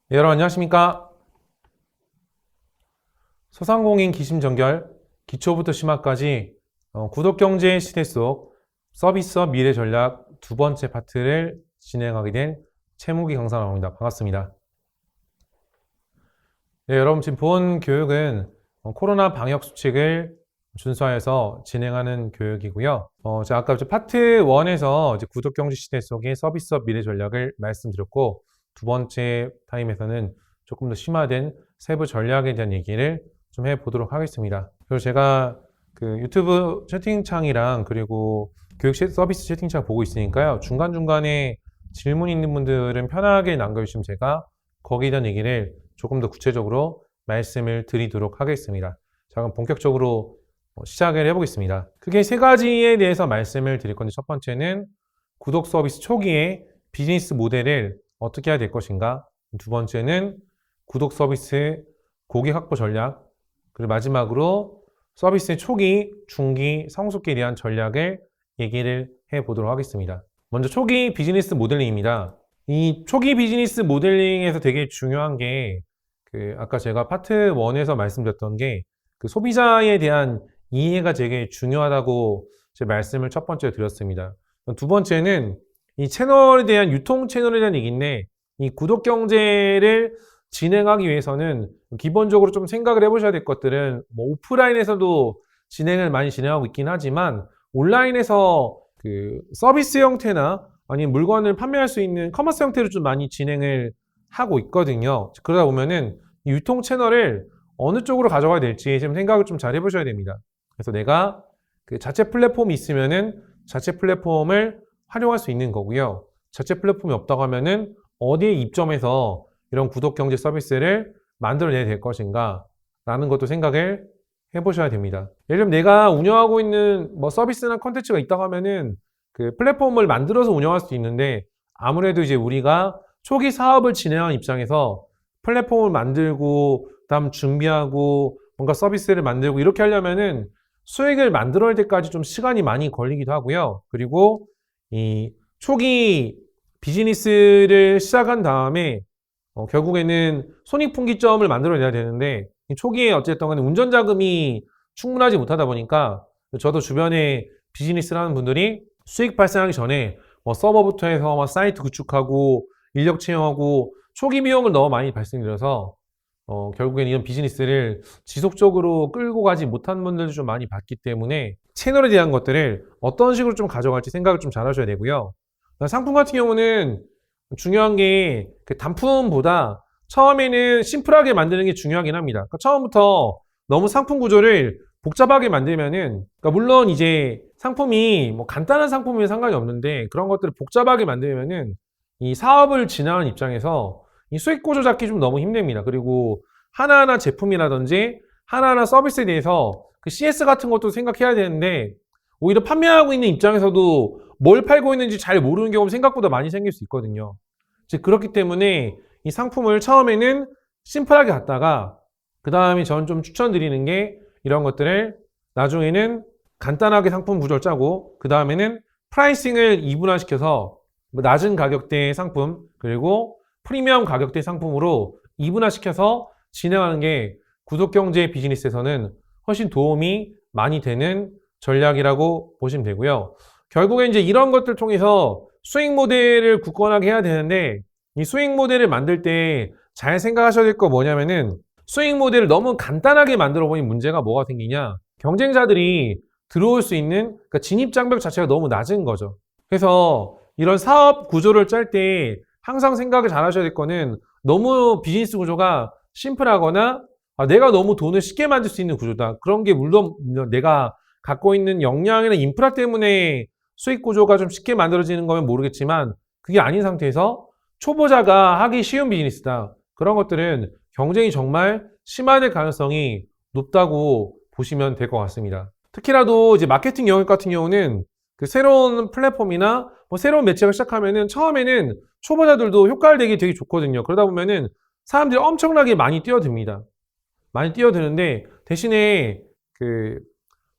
네, 여러분 안녕하십니까? 소상공인 기심정결 기초부터 심화까지 구독경제 시대 속 서비스업 미래 전략 두 번째 파트를 진행하게 된 최무기 강사입니다. 반갑습니다. 네, 여러분 지금 본 교육은 코로나 방역 수칙을 준수하여서 진행하는 교육이고요. 제가 아까 파트 1에서 구독경제 시대 속의 서비스업 미래 전략을 말씀드렸고, 두 번째 타임에서는 조금 더 심화된 세부 전략에 대한 얘기를 좀 해보도록 하겠습니다. 그리고 제가 그 유튜브 채팅창이랑 그리고 교육 서비스 채팅창 보고 있으니까요. 중간중간에 질문 있는 분들은 편하게 남겨주시면 제가 거기에 대한 얘기를 조금 더 구체적으로 말씀을 드리도록 하겠습니다. 자, 그럼 본격적으로 시작을 해보겠습니다. 크게 세 가지에 대해서 말씀을 드릴 건데, 첫 번째는 구독 서비스 초기에 비즈니스 모델을 어떻게 해야 될 것인가, 두 번째는 구독 서비스 고객 확보 전략, 그리고 마지막으로 서비스 초기, 중기, 성숙기에 대한 전략을 얘기를 해보도록 하겠습니다. 먼저 초기 비즈니스 모델링입니다. 이 초기 비즈니스 모델링에서 되게 중요한 게 아까 제가 파트 1에서 말씀드렸던 게 소비자에 대한 이해가 되게 중요하다고 제 말씀을 첫 번째 드렸습니다. 두 번째는 이 채널에 대한 유통 채널에 대한 얘기인데, 이 구독 경제를 진행하기 위해서는 기본적으로 좀 생각을 해보셔야 될 것들은 오프라인에서도 진행을 많이 진행하고 있긴 하지만 온라인에서 서비스 형태나 아니면 물건을 판매할 수 있는 커머스 형태로 좀 많이 진행을 하고 있거든요. 그러다 보면은 유통 채널을 어느 쪽으로 가져가야 될지 좀 생각을 좀 잘 해보셔야 됩니다. 그래서 내가 자체 플랫폼이 있으면은 자체 플랫폼을 활용할 수 있는 거고요. 자체 플랫폼이 없다고 하면은 어디에 입점해서 이런 구독 경제 서비스를 만들어내야 될 것인가 라는 것도 생각을 해보셔야 됩니다. 예를 들면 내가 운영하고 있는 서비스나 콘텐츠가 있다고 하면은 플랫폼을 만들어서 운영할 수 있는데, 아무래도 이제 우리가 초기 사업을 진행하는 입장에서 플랫폼을 만들고 그다음 준비하고 뭔가 서비스를 만들고 이렇게 하려면은 수익을 만들어낼 때까지 좀 시간이 많이 걸리기도 하고요. 그리고 이 초기 비즈니스를 시작한 다음에 결국에는 손익분기점을 만들어내야 되는데, 이 초기에 어쨌든 간에 운전 자금이 충분하지 못하다 보니까 저도 주변에 비즈니스를 하는 분들이 수익 발생하기 전에 서버부터 해서 사이트 구축하고 인력 채용하고 초기 비용을 너무 많이 발생드려서 결국엔 이런 비즈니스를 지속적으로 끌고 가지 못한 분들도 좀 많이 봤기 때문에 채널에 대한 것들을 어떤 식으로 좀 가져갈지 생각을 좀 잘 하셔야 되고요. 상품 같은 경우는 중요한 게 단품보다 처음에는 심플하게 만드는 게 중요하긴 합니다. 그러니까 처음부터 너무 상품 구조를 복잡하게 만들면은, 그러니까 물론 이제 상품이 간단한 상품이면 상관이 없는데 그런 것들을 복잡하게 만들면은 이 사업을 진행하는 입장에서 이 수익 구조 잡기 좀 너무 힘듭니다. 그리고 하나하나 제품이라든지 하나하나 서비스에 대해서 CS 같은 것도 생각해야 되는데, 오히려 판매하고 있는 입장에서도 뭘 팔고 있는지 잘 모르는 경우가 생각보다 많이 생길 수 있거든요. 즉 그렇기 때문에 이 상품을 처음에는 심플하게 갖다가 그 다음에 저는 좀 추천드리는 게 이런 것들을 나중에는 간단하게 상품 구조를 짜고 그 다음에는 프라이싱을 이분화시켜서 낮은 가격대의 상품 그리고 프리미엄 가격대 상품으로 이분화시켜서 진행하는 게 구독경제 비즈니스에서는 훨씬 도움이 많이 되는 전략이라고 보시면 되고요. 결국에 이제 이런 것들 통해서 수익 모델을 굳건하게 해야 되는데, 이 수익 모델을 만들 때 잘 생각하셔야 될 거 뭐냐면은, 수익 모델을 너무 간단하게 만들어 보니 문제가 뭐가 생기냐, 경쟁자들이 들어올 수 있는 그러니까 진입 장벽 자체가 너무 낮은 거죠. 그래서 이런 사업 구조를 짤 때 항상 생각을 잘 하셔야 될 거는, 너무 비즈니스 구조가 심플하거나 내가 너무 돈을 쉽게 만들 수 있는 구조다, 그런 게 물론 내가 갖고 있는 역량이나 인프라 때문에 수익 구조가 좀 쉽게 만들어지는 거면 모르겠지만, 그게 아닌 상태에서 초보자가 하기 쉬운 비즈니스다, 그런 것들은 경쟁이 정말 심화될 가능성이 높다고 보시면 될 것 같습니다. 특히라도 이제 마케팅 영역 같은 경우는 새로운 플랫폼이나 새로운 매체가 시작하면은 처음에는 초보자들도 효과를 내기 되게 좋거든요. 그러다 보면은 사람들이 엄청나게 많이 뛰어듭니다. 많이 뛰어드는데, 대신에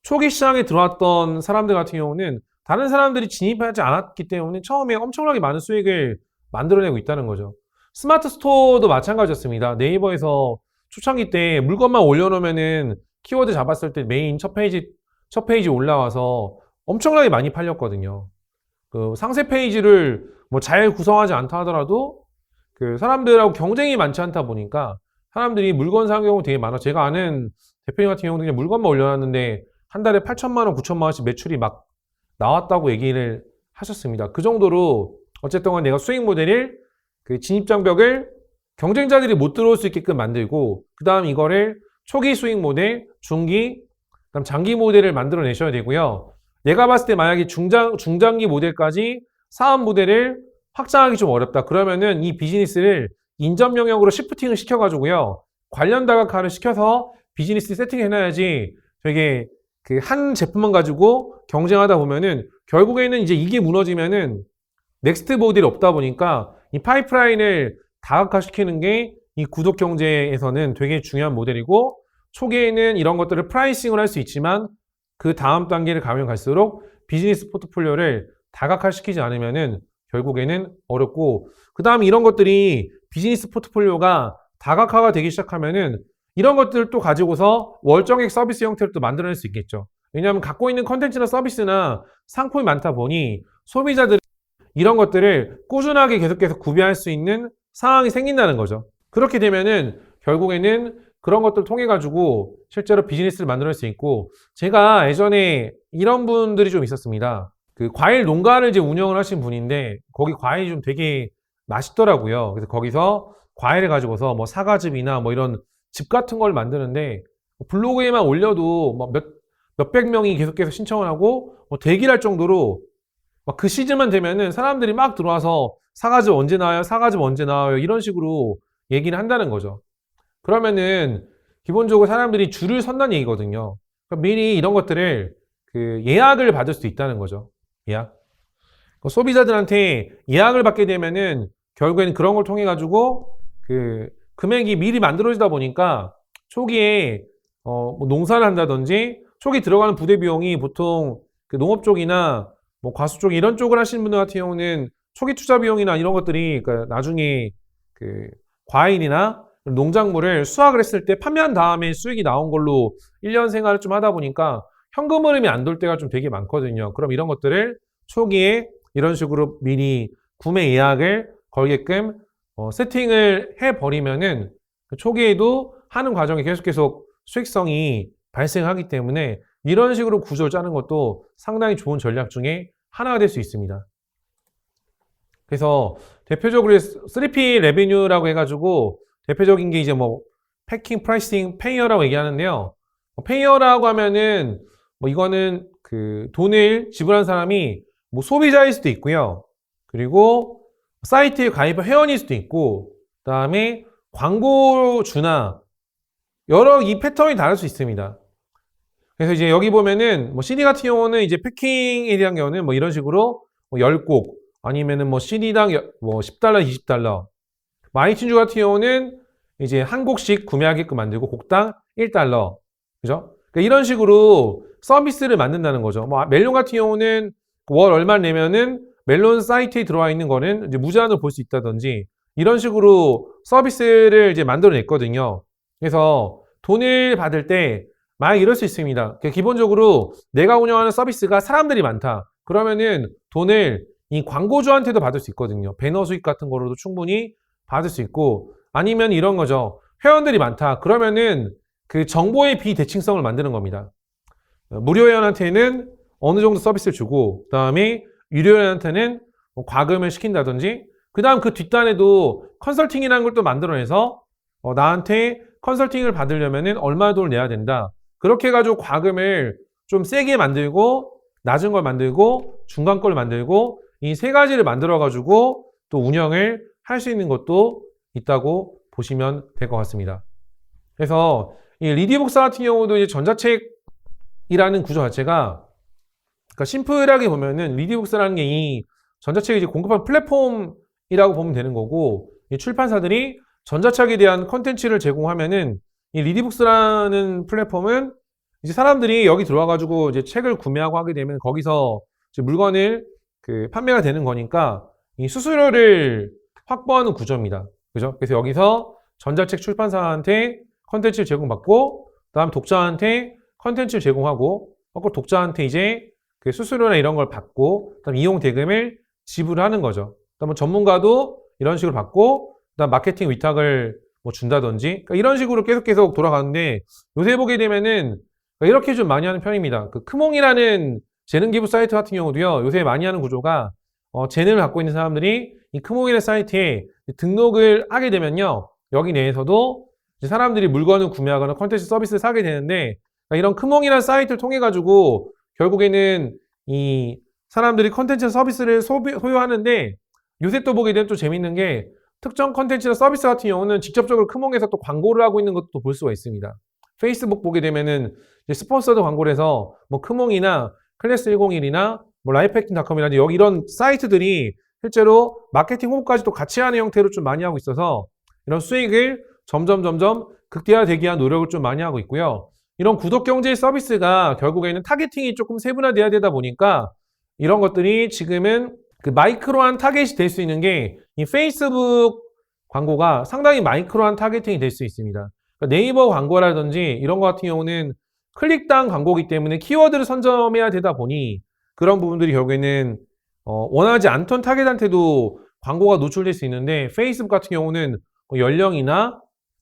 초기 시장에 들어왔던 사람들 같은 경우는 다른 사람들이 진입하지 않았기 때문에 처음에 엄청나게 많은 수익을 만들어내고 있다는 거죠. 스마트 스토어도 마찬가지였습니다. 네이버에서 초창기 때 물건만 올려놓으면은 키워드 잡았을 때 메인 첫 페이지 올라와서 엄청나게 많이 팔렸거든요. 그 상세 페이지를 뭐 잘 구성하지 않다 하더라도 그 사람들하고 경쟁이 많지 않다 보니까 사람들이 물건 사는 경우 되게 많아. 제가 아는 대표님 같은 경우는 그냥 물건만 올려놨는데 한 달에 8천만 원, 9천만 원씩 매출이 막 나왔다고 얘기를 하셨습니다. 그 정도로 어쨌든 간에 내가 수익 모델을 그 진입장벽을 경쟁자들이 못 들어올 수 있게끔 만들고 그 다음 이거를 초기 수익 모델, 중기, 그다음 장기 모델을 만들어내셔야 되고요. 내가 봤을 때 만약에 중장기 모델까지 사업 모델을 확장하기 좀 어렵다. 그러면은 이 비즈니스를 인접 영역으로 시프팅을 시켜가지고요. 관련 다각화를 시켜서 비즈니스 세팅해놔야지 되게 그 한 제품만 가지고 경쟁하다 보면은 결국에는 이제 이게 무너지면은 넥스트 모델이 없다 보니까 이 파이프라인을 다각화시키는 게 이 구독 경제에서는 되게 중요한 모델이고 초기에는 이런 것들을 프라이싱을 할 수 있지만 그 다음 단계를 가면 갈수록 비즈니스 포트폴리오를 다각화시키지 않으면은 결국에는 어렵고 그 다음 이런 것들이 비즈니스 포트폴리오가 다각화가 되기 시작하면은 이런 것들을 또 가지고서 월정액 서비스 형태를 또 만들어낼 수 있겠죠. 왜냐하면 갖고 있는 컨텐츠나 서비스나 상품이 많다 보니 소비자들이 이런 것들을 꾸준하게 계속해서 구비할 수 있는 상황이 생긴다는 거죠. 그렇게 되면은 결국에는 그런 것들을 통해 가지고 실제로 비즈니스를 만들어낼 수 있고 제가 예전에 이런 분들이 좀 있었습니다. 그 과일 농가를 이제 운영을 하신 분인데 거기 과일이 좀 되게 맛있더라고요. 그래서 거기서 과일을 가지고서 뭐 사과즙이나 뭐 이런 즙 같은 걸 만드는데 블로그에만 올려도 뭐 몇백 명이 계속해서 신청을 하고 뭐 대기를 할 정도로 막 그 시즌만 되면은 사람들이 막 들어와서 사과즙 언제 나와요? 사과즙 언제 나와요? 이런 식으로 얘기를 한다는 거죠. 그러면은 기본적으로 사람들이 줄을 선다는 얘기거든요. 그러니까 미리 이런 것들을 그 예약을 받을 수 있다는 거죠. 예약. 소비자들한테 예약을 받게 되면은 결국에는 그런 걸 통해 가지고 그 금액이 미리 만들어지다 보니까 초기에 뭐 농사를 한다든지 초기 들어가는 부대 비용이 보통 그 농업 쪽이나 뭐 과수 쪽 이런 쪽을 하시는 분들 같은 경우는 초기 투자 비용이나 이런 것들이 그러니까 나중에 그 과일이나 농작물을 수확을 했을 때 판매한 다음에 수익이 나온 걸로 1년 생활을 좀 하다 보니까 현금 흐름이 안 돌 때가 좀 되게 많거든요. 그럼 이런 것들을 초기에 이런 식으로 미리 구매 예약을 걸게끔 세팅을 해버리면은 초기에도 하는 과정에 계속 수익성이 발생하기 때문에 이런 식으로 구조를 짜는 것도 상당히 좋은 전략 중에 하나가 될 수 있습니다. 그래서 대표적으로 3P 레베뉴라고 해가지고 대표적인 게 이제 뭐 패킹, 프라이싱, 페이어라고 얘기하는데요. 페이어라고 하면은 뭐 이거는 그 돈을 지불한 사람이 뭐 소비자일 수도 있고요. 그리고 사이트에 가입한 회원일 수도 있고, 그 다음에 광고주나 여러 이 패턴이 다를 수 있습니다. 그래서 이제 여기 보면은 뭐 CD 같은 경우는 이제 패킹에 대한 경우는 뭐 이런 식으로 뭐 10곡 아니면은 뭐 CD당 뭐 $10, $20. 마이튠즈 같은 경우는 이제 한 곡씩 구매하게끔 만들고 곡당 $1. 그죠? 그러니까 이런 식으로 서비스를 만든다는 거죠. 뭐 멜론 같은 경우는 월 얼마 내면은 멜론 사이트에 들어와 있는 거는 이제 무제한으로 볼 수 있다든지 이런 식으로 서비스를 이제 만들어냈거든요. 그래서 돈을 받을 때 만약 이럴 수 있습니다. 기본적으로 내가 운영하는 서비스가 사람들이 많다. 그러면은 돈을 이 광고주한테도 받을 수 있거든요. 배너 수익 같은 거로도 충분히 받을 수 있고 아니면 이런 거죠. 회원들이 많다. 그러면은 그 정보의 비대칭성을 만드는 겁니다. 무료 회원한테는 어느 정도 서비스를 주고 그 다음에 유료 회원한테는 뭐 과금을 시킨다든지 그 다음 그 뒷단에도 컨설팅이라는 걸 또 만들어내서 나한테 컨설팅을 받으려면은 얼마 돈을 내야 된다. 그렇게 해가지고 과금을 좀 세게 만들고 낮은 걸 만들고 중간 걸 만들고 이 세 가지를 만들어가지고 또 운영을 할 수 있는 것도 있다고 보시면 될 것 같습니다. 그래서 이 리디북스 같은 경우도 이제 전자책이라는 구조 자체가 그러니까 심플하게 보면은 리디북스라는 게 이 전자책을 이제 공급한 플랫폼이라고 보면 되는 거고 이 출판사들이 전자책에 대한 컨텐츠를 제공하면은 이 리디북스라는 플랫폼은 이제 사람들이 여기 들어와가지고 이제 책을 구매하고 하게 되면 거기서 이제 물건을 그 판매가 되는 거니까 이 수수료를 확보하는 구조입니다. 그죠? 그래서 여기서 전자책 출판사한테 컨텐츠를 제공받고, 그다음 독자한테 컨텐츠를 제공하고, 그 독자한테 이제 그 수수료나 이런 걸 받고, 그다음 이용 대금을 지불하는 거죠. 그다음 전문가도 이런 식으로 받고, 그다음 마케팅 위탁을 뭐 준다든지, 그러니까 이런 식으로 계속 돌아가는데, 요새 보게 되면은 이렇게 좀 많이 하는 편입니다. 그 크몽이라는 재능 기부 사이트 같은 경우도요, 요새 많이 하는 구조가 재능을 갖고 있는 사람들이 이 크몽이라는 사이트에 등록을 하게 되면요, 여기 내에서도 이제 사람들이 물건을 구매하거나 콘텐츠 서비스를 사게 되는데, 그러니까 이런 크몽이라는 사이트를 통해 가지고 결국에는 이 사람들이 콘텐츠 서비스를 소유하는데, 요새 또 보게 되면 또 재밌는 게 특정 콘텐츠나 서비스 같은 경우는 직접적으로 크몽에서 또 광고를 하고 있는 것도 볼 수가 있습니다. 페이스북 보게 되면은 이제 스폰서드 광고를 해서 뭐 크몽이나 클래스 101이나 뭐 라이프해킹닷컴이나 여기 이런 사이트들이 실제로 마케팅 홍보까지도 같이 하는 형태로 좀 많이 하고 있어서 이런 수익을 점점 극대화되기 위한 노력을 좀 많이 하고 있고요. 이런 구독 경제 서비스가 결국에는 타겟팅이 조금 세분화돼야 되다 보니까 이런 것들이 지금은 그 마이크로한 타겟이 될 수 있는 게 이 페이스북 광고가 상당히 마이크로한 타겟팅이 될 수 있습니다. 그러니까 네이버 광고라든지 이런 것 같은 경우는 클릭당 광고이기 때문에 키워드를 선점해야 되다 보니 그런 부분들이 결국에는 원하지 않던 타겟한테도 광고가 노출될 수 있는데, 페이스북 같은 경우는 뭐 연령이나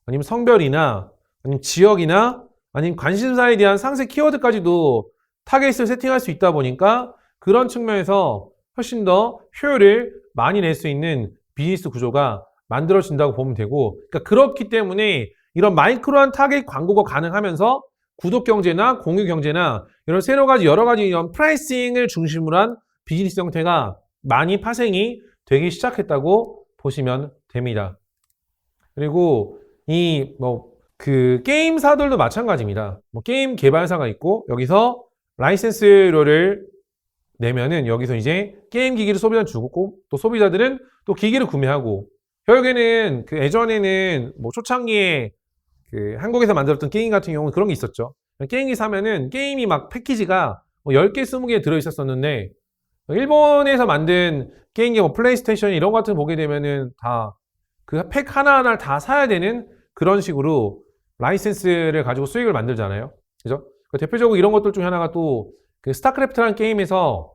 아니면 성별이나 아니면 지역이나 아니면 관심사에 대한 상세 키워드까지도 타겟을 세팅할 수 있다 보니까 그런 측면에서 훨씬 더 효율을 많이 낼 수 있는 비즈니스 구조가 만들어진다고 보면 되고, 그러니까 그렇기 때문에 이런 마이크로한 타겟 광고가 가능하면서 구독 경제나 공유 경제나 이런 여러 가지 이런 프라이싱을 중심으로 한 비즈니스 형태가 많이 파생이 되기 시작했다고 보시면 됩니다. 그리고 그 게임사들도 마찬가지입니다. 뭐 게임 개발사가 있고 여기서 라이센스료를 내면은 여기서 이제 게임 기기를 소비자한테 주고, 또 소비자들은 또 기기를 구매하고, 결국에는 그 예전에는 뭐 초창기에 그 한국에서 만들었던 게임 같은 경우는 그런 게 있었죠. 게임기 사면은 게임이 막 패키지가 뭐 10개, 20개 들어있었었는데, 일본에서 만든 게임기 뭐 플레이스테이션 이런 거 같은 거 보게 되면은 다 그 팩 하나하나를 다 사야 되는 그런 식으로 라이센스를 가지고 수익을 만들잖아요. 그죠? 대표적으로 이런 것들 중에 하나가 또 그 스타크래프트라는 게임에서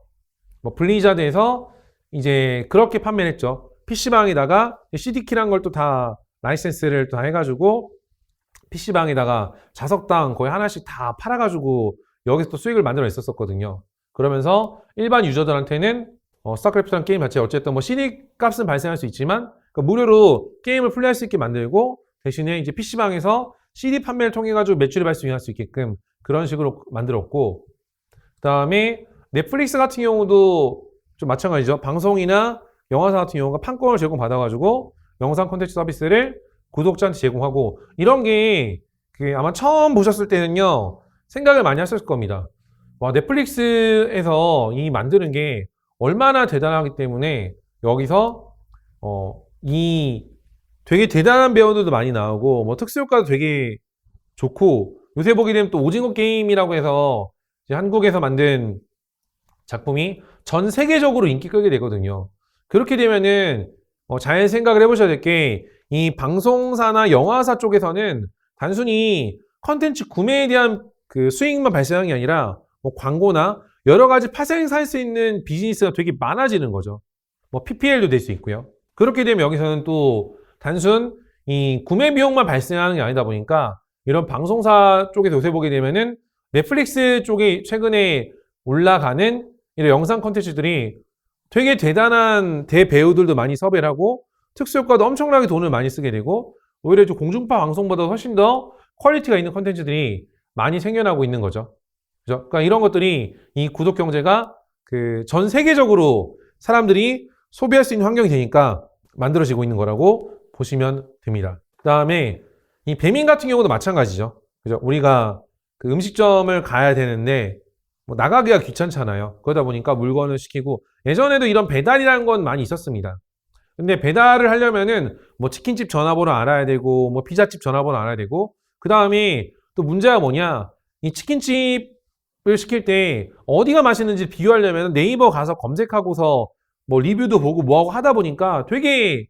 뭐 블리자드에서 이제 그렇게 판매를 했죠. PC방에다가 CD키란 걸 또 다 라이센스를 다 해가지고 PC방에다가 자석당 거의 하나씩 다 팔아가지고 여기서 또 수익을 만들어 냈었거든요. 그러면서 일반 유저들한테는 스타크래프트라는 게임 자체 어쨌든 뭐 CD 값은 발생할 수 있지만 무료로 게임을 플레이할 수 있게 만들고, 대신에 이제 PC방에서 CD 판매를 통해 가지고 매출을 발생할 수 있게끔 그런 식으로 만들었고, 그 다음에 넷플릭스 같은 경우도 좀 마찬가지죠. 방송이나 영화사 같은 경우가 판권을 제공받아가지고 영상 콘텐츠 서비스를 구독자한테 제공하고, 이런 게 아마 처음 보셨을 때는요 생각을 많이 하셨을 겁니다. 와, 넷플릭스에서 이 만드는 게 얼마나 대단하기 때문에 여기서 이 되게 대단한 배우들도 많이 나오고 뭐 특수효과도 되게 좋고, 요새 보게 되면 또 오징어 게임이라고 해서 이제 한국에서 만든 작품이 전 세계적으로 인기 끌게 되거든요. 그렇게 되면은 잘 생각을 해보셔야 될 게, 이 방송사나 영화사 쪽에서는 단순히 컨텐츠 구매에 대한 그 수익만 발생하는 게 아니라 뭐 광고나 여러 가지 파생할 수 있는 비즈니스가 되게 많아지는 거죠. 뭐 PPL도 될 수 있고요. 그렇게 되면 여기서는 또 단순 이 구매 비용만 발생하는 게 아니다 보니까 이런 방송사 쪽에서 요새 보게 되면은 넷플릭스 쪽에 최근에 올라가는 이런 영상 콘텐츠들이 되게 대단한 대배우들도 많이 섭외를 하고 특수효과도 엄청나게 돈을 많이 쓰게 되고, 오히려 좀 공중파 방송보다 훨씬 더 퀄리티가 있는 콘텐츠들이 많이 생겨나고 있는 거죠. 그죠? 그러니까 이런 것들이 이 구독 경제가 그 전 세계적으로 사람들이 소비할 수 있는 환경이 되니까 만들어지고 있는 거라고 보시면 됩니다. 그 다음에 이 배민 같은 경우도 마찬가지죠. 그죠? 우리가 그 음식점을 가야 되는데 뭐 나가기가 귀찮잖아요. 그러다 보니까 물건을 시키고, 예전에도 이런 배달이라는 건 많이 있었습니다. 근데 배달을 하려면은 뭐 치킨집 전화번호 알아야 되고 뭐 피자집 전화번호 알아야 되고, 그 다음에 또 문제가 뭐냐, 이 치킨집을 시킬 때 어디가 맛있는지 비교하려면 네이버 가서 검색하고서 뭐 리뷰도 보고 뭐하고 하다 보니까 되게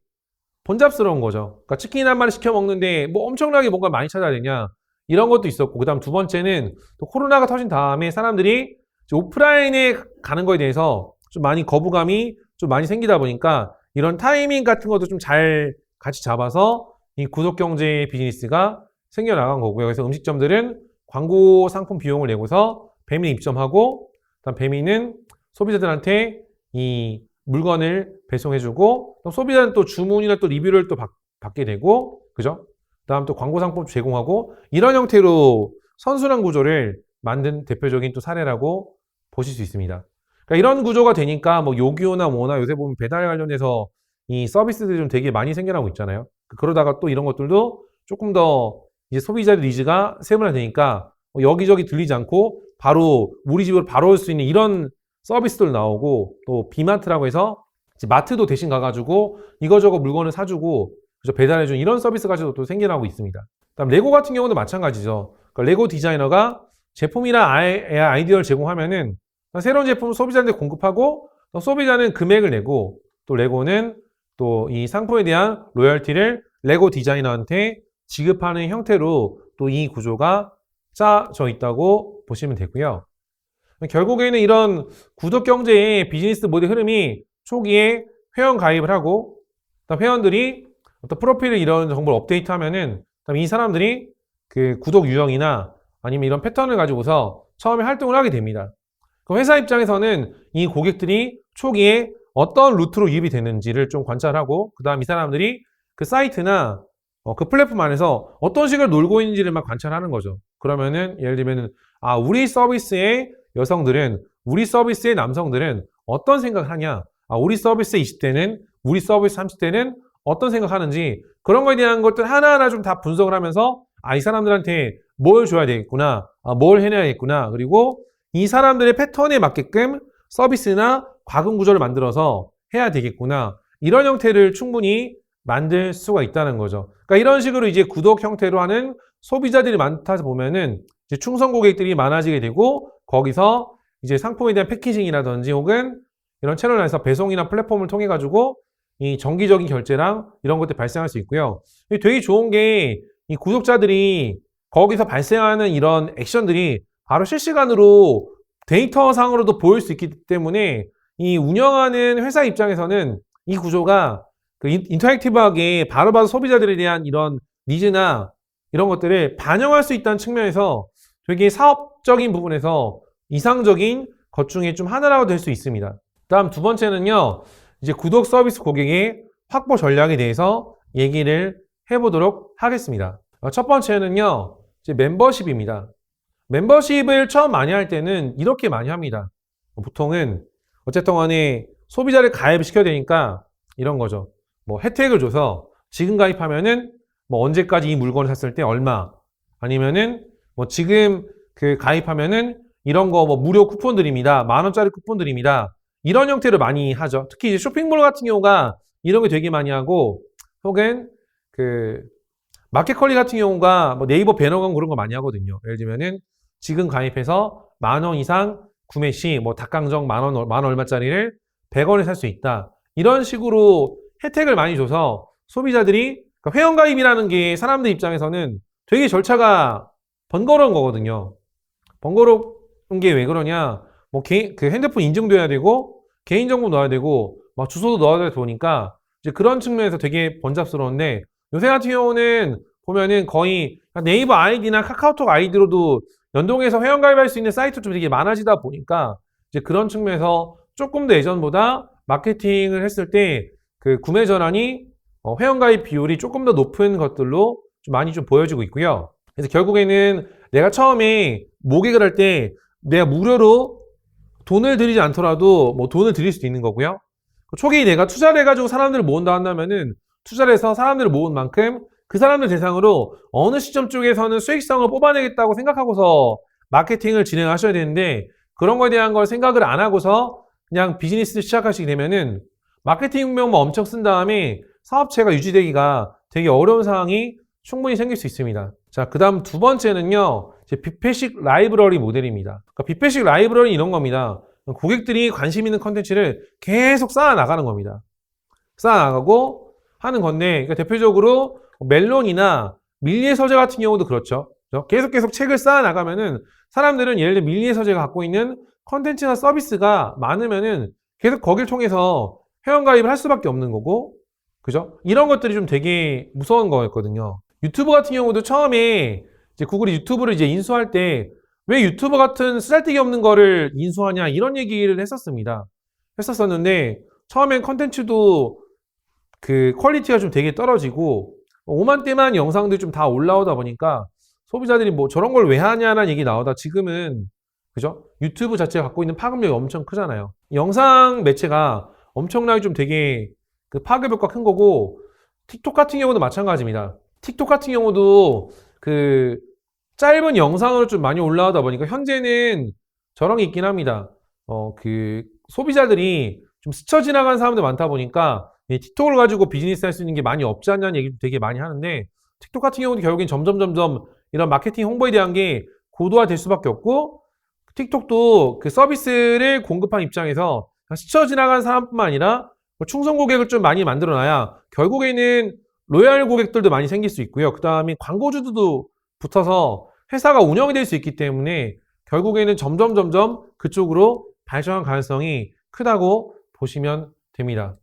번잡스러운 거죠. 그러니까 치킨 한 마리 시켜 먹는데 뭐 엄청나게 뭔가 많이 찾아야 되냐. 이런 것도 있었고, 그 다음 두 번째는 또 코로나가 터진 다음에 사람들이 오프라인에 가는 거에 대해서 좀 많이 거부감이 좀 많이 생기다 보니까 이런 타이밍 같은 것도 좀 잘 같이 잡아서 이 구독 경제 비즈니스가 생겨나간 거고요. 그래서 음식점들은 광고 상품 비용을 내고서 배민 입점하고, 그다음 배민은 소비자들한테 이 물건을 배송해주고, 또 소비자는 또 주문이나 또 리뷰를 또 받게 되고, 그죠? 그다음 또 광고 상품 제공하고, 이런 형태로 선순환 구조를 만든 대표적인 또 사례라고 보실 수 있습니다. 그러니까 이런 구조가 되니까 뭐 요기요나 뭐나 요새 보면 배달 관련해서 이 서비스들이 좀 되게 많이 생겨나고 있잖아요. 그러다가 또 이런 것들도 조금 더 이제 소비자의 니즈가 세분화되니까 여기저기 들리지 않고 바로 우리 집으로 바로 올 수 있는 이런 서비스들 나오고, 또 비마트라고 해서 이제 마트도 대신 가가지고 이거저거 물건을 사주고 그죠? 배달해주는 이런 서비스까지도 또 생겨나고 있습니다. 그다음 레고 같은 경우도 마찬가지죠. 그러니까 레고 디자이너가 제품이나 아이디어를 제공하면은 새로운 제품을 소비자한테 공급하고, 또 소비자는 금액을 내고, 또 레고는 또 이 상품에 대한 로열티를 레고 디자이너한테 지급하는 형태로 또 이 구조가 짜져 있다고 보시면 되고요. 결국에는 이런 구독 경제의 비즈니스 모델 흐름이 초기에 회원 가입을 하고, 그다음 회원들이 어떤 프로필을 이런 정보를 업데이트하면은 그다음 이 사람들이 그 구독 유형이나 아니면 이런 패턴을 가지고서 처음에 활동을 하게 됩니다. 그럼 회사 입장에서는 이 고객들이 초기에 어떤 루트로 유입이 되는지를 좀 관찰하고, 그 다음 이 사람들이 그 사이트나 그 플랫폼 안에서 어떤 식으로 놀고 있는지를 막 관찰하는 거죠. 그러면은 예를 들면은 우리 서비스의 여성들은, 우리 서비스의 남성들은 어떤 생각을 하냐, 우리 서비스 20대는, 우리 서비스 30대는 어떤 생각하는지, 그런 거에 대한 것들 하나하나 좀 다 분석을 하면서 이 사람들한테 뭘 줘야 되겠구나, 뭘 해내야겠구나, 그리고 이 사람들의 패턴에 맞게끔 서비스나 과금 구조를 만들어서 해야 되겠구나, 이런 형태를 충분히 만들 수가 있다는 거죠. 그러니까 이런 식으로 이제 구독 형태로 하는 소비자들이 많다 보면은 이제 충성 고객들이 많아지게 되고, 거기서 이제 상품에 대한 패키징이라든지 혹은 이런 채널에서 배송이나 플랫폼을 통해 가지고 이 정기적인 결제랑 이런 것들이 발생할 수 있고요. 되게 좋은 게 이 구독자들이 거기서 발생하는 이런 액션들이 바로 실시간으로 데이터상으로도 보일 수 있기 때문에 이 운영하는 회사 입장에서는 이 구조가 그 인터랙티브하게 바로바로 소비자들에 대한 이런 니즈나 이런 것들을 반영할 수 있다는 측면에서 되게 사업적인 부분에서 이상적인 것 중에 좀 하나라고 될 수 있습니다. 다음 두 번째는요, 이제 구독 서비스 고객의 확보 전략에 대해서 얘기를 해보도록 하겠습니다. 첫 번째는요, 이제 멤버십입니다. 멤버십을 처음 많이 할 때는 이렇게 많이 합니다. 보통은 어쨌든 간에 소비자를 가입시켜야 되니까 이런 거죠. 뭐 혜택을 줘서 지금 가입하면은 뭐 언제까지 이 물건을 샀을 때 얼마, 아니면은 뭐 지금 그 가입하면은 이런 거 뭐 무료 쿠폰 드립니다. 10,000원짜리 쿠폰 드립니다. 이런 형태로 많이 하죠. 특히 이제 쇼핑몰 같은 경우가 이런 게 되게 많이 하고, 혹은 그 마켓컬리 같은 경우가 뭐 네이버 배너광 그런 거 많이 하거든요. 예를 들면은 지금 가입해서 10,000원 이상 구매 시 뭐 닭강정 만 얼마짜리를 100원에 살 수 있다. 이런 식으로 혜택을 많이 줘서 소비자들이, 그러니까 회원가입이라는 게 사람들 입장에서는 되게 절차가 번거로운 거거든요. 번거로운 게 왜 그러냐, 뭐 그 핸드폰 인증도 해야 되고 개인정보 넣어야 되고 막 주소도 넣어야 되다 보니까 이제 그런 측면에서 되게 번잡스러운데, 요새 같은 경우는 보면은 거의 네이버 아이디나 카카오톡 아이디로도 연동해서 회원가입할 수 있는 사이트도 좀 되게 많아지다 보니까 이제 그런 측면에서 조금 더 예전보다 마케팅을 했을 때 그 구매 전환이 회원가입 비율이 조금 더 높은 것들로 좀 많이 좀 보여지고 있고요. 그래서 결국에는 내가 처음에 모객을 할 때 내가 무료로 돈을 들이지 않더라도 뭐 돈을 드릴 수도 있는 거고요. 초기에 내가 투자를 해가지고 사람들을 모은다 한다면은 투자를 해서 사람들을 모은 만큼 그 사람들 대상으로 어느 시점 쪽에서는 수익성을 뽑아내겠다고 생각하고서 마케팅을 진행하셔야 되는데, 그런 거에 대한 걸 생각을 안 하고서 그냥 비즈니스를 시작하시게 되면은 마케팅 명만 엄청 쓴 다음에 사업체가 유지되기가 되게 어려운 상황이 충분히 생길 수 있습니다. 자, 그 다음 두 번째는요, 뷔페식 라이브러리 모델입니다. 그러니까 뷔페식 라이브러리 이런 겁니다. 고객들이 관심 있는 컨텐츠를 계속 쌓아 나가는 겁니다. 쌓아 나가고 하는 건데, 그러니까 대표적으로 멜론이나 밀리의 서재 같은 경우도 그렇죠. 계속 책을 쌓아 나가면은 사람들은 예를 들어 밀리의 서재가 갖고 있는 컨텐츠나 서비스가 많으면은 계속 거길 통해서 회원가입을 할 수밖에 없는 거고, 그죠? 이런 것들이 좀 되게 무서운 거였거든요. 유튜브 같은 경우도 처음에 이제 구글이 유튜브를 이제 인수할 때 왜 유튜버 같은 쓰잘데기 없는 거를 인수하냐 이런 얘기를 했었는데 처음엔 컨텐츠도 그 퀄리티가 좀 되게 떨어지고 5만 대만 영상들이 좀 다 올라오다 보니까 소비자들이 뭐 저런 걸 왜 하냐는 얘기 나오다 지금은 그죠? 유튜브 자체가 갖고 있는 파급력이 엄청 크잖아요. 영상 매체가 엄청나게 좀 되게 그 파급력가 큰 거고 틱톡 같은 경우도 마찬가지입니다. 틱톡 같은 경우도 그 짧은 영상으로 좀 많이 올라오다 보니까 현재는 저런 게 있긴 합니다. 그 소비자들이 좀 스쳐 지나간 사람들 많다 보니까 이 틱톡을 가지고 비즈니스 할 수 있는 게 많이 없지 않냐는 얘기도 되게 많이 하는데 틱톡 같은 경우도 결국엔 점점 이런 마케팅 홍보에 대한 게 고도화될 수밖에 없고 틱톡도 그 서비스를 공급한 입장에서 스쳐 지나간 사람뿐만 아니라 충성 고객을 좀 많이 만들어놔야 결국에는 로얄 고객들도 많이 생길 수 있고요. 그 다음에 광고주들도 붙어서 회사가 운영이 될 수 있기 때문에 결국에는 점점 그쪽으로 발전할 가능성이 크다고 보시면 됩니다.